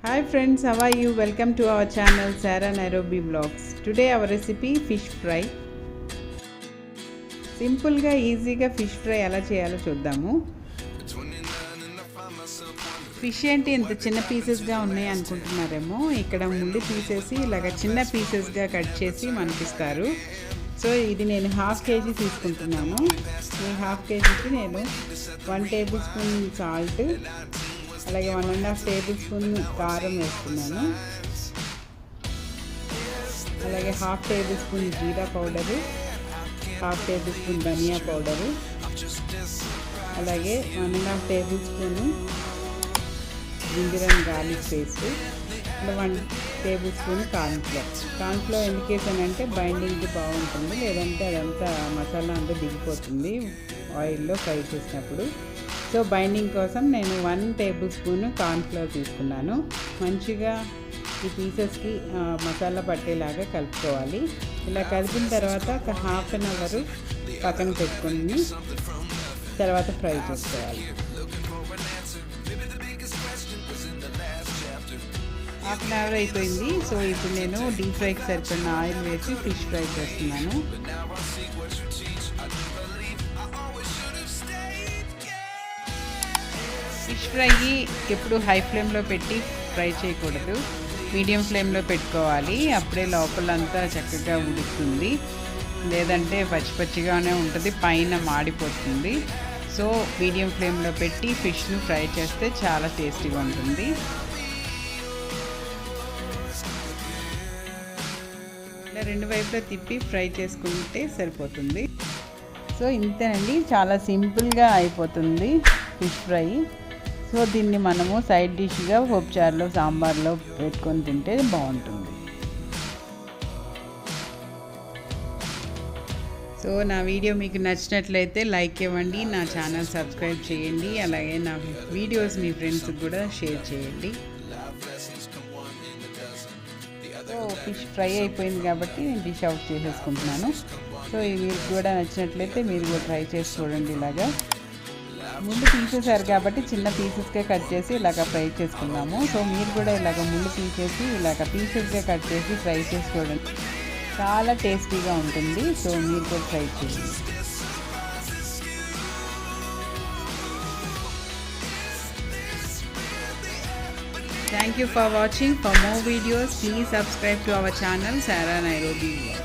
Hi friends, how are you? Welcome to our channel Sarah Nairobi Vlogs. Today our recipe fish fry. Simple గా ఈజీగా fish fry ఎలా చేయాలో చూద్దాము. Fish ఏంటి ఇంత చిన్న పీసెస్గా ఉన్నాయి అనుకుంటున్నారేమో. ఇక్కడ ముళ్ళు తీసేసి ఇలాగ చిన్న పీసెస్గా కట్ చేసి మనకిస్తారు. సో ఇది నేను హాఫ్ కేజీ తీసుకుంటున్నాను. ఈ హాఫ్ కేజీకి నేను 1 టేబుల్ స్పూన్ సాల్ట్, అలాగే 1.5 టేబుల్ స్పూన్ కారం వేస్తున్నాను. అలాగే half tablespoon jeera powder, half tablespoon dhaniya powder, అలాగే 1.5 tablespoon ginger and garlic paste, ఇలా 1 టేబుల్ స్పూన్ కార్న్ఫ్లోర్ ఎందుకు వేసానంటే బైండింగ్కి బాగుంటుంది, లేదంటే అదంతా మసాలా అంతా దిగిపోతుంది ఆయిల్లో ఫ్రై చేసినప్పుడు. సో బైండింగ్ కోసం నేను 1 టేబుల్ స్పూన్ కార్న్ఫ్లోర్ తీసుకున్నాను. మంచిగా ఈ పీసెస్కి మసాలా పట్టేలాగా కలుపుకోవాలి. ఇలా కలిపిన తర్వాత ఒక హాఫ్ అన్ అవర్ పక్కన పెట్టుకుని తర్వాత ఫ్రై చేసుకోవాలి. హాఫ్ అన్ అవర్ అయిపోయింది. సో ఇప్పుడు నేను డీప్ ఫ్రైకి సరిపడిన ఆయిల్ వేసి ఫిష్ ఫ్రై చేస్తున్నాను. ఫిష్ ఫ్రై ఎప్పుడు హై ఫ్లేమ్లో పెట్టి ఫ్రై చేయకూడదు, మీడియం ఫ్లేమ్లో పెట్టుకోవాలి. అప్పుడే లోపలంతా చక్కగా ఉడుకుతుంది, లేదంటే పచ్చి పచ్చిగానే ఉంటుంది, పైన మాడిపోతుంది. సో మీడియం ఫ్లేమ్లో పెట్టి ఫిష్ను ఫ్రై చేస్తే చాలా టేస్టీగా ఉంటుంది. ఇలా 2 వైపులా తిప్పి ఫ్రై చేసుకుంటే సరిపోతుంది. సో ఇంతేనండి, చాలా సింపుల్గా అయిపోతుంది ఫిష్ ఫ్రై. సో దీన్ని మనము సైడ్ డిష్గా పప్పుచారులో సాంబార్లో పెట్టుకొని తింటే బాగుంటుంది. సో నా వీడియో మీకు నచ్చినట్లయితే లైక్ ఇవ్వండి, నా ఛానల్ సబ్స్క్రైబ్ చేయండి, అలాగే నా వీడియోస్ మీ ఫ్రెండ్స్కి కూడా షేర్ చేయండి. సో ఫిష్ ఫ్రై అయిపోయింది కాబట్టి నేను డిష్ అవుట్ చేసేసుకుంటున్నాను. సో మీకు కూడా నచ్చినట్లయితే మీరు కూడా ట్రై చేసి చూడండి. ఇలాగా ముళ్ళు తీసేసారు కాబట్టి చిన్న పీసెస్గా కట్ చేసి ఇలాగ ఫ్రై చేసుకున్నాము. సో మీరు కూడా ఇలాగ ముళ్ళు తీసేసి ఇలాగ పీసెస్గా కట్ చేసి ఫ్రై చేసి చూడండి, చాలా టేస్టీగా ఉంటుంది. సో మీరు కూడా ట్రై చేయండి. Thank you for watching. For more videos, please subscribe to our channel Sarah Nairobi Vlogs.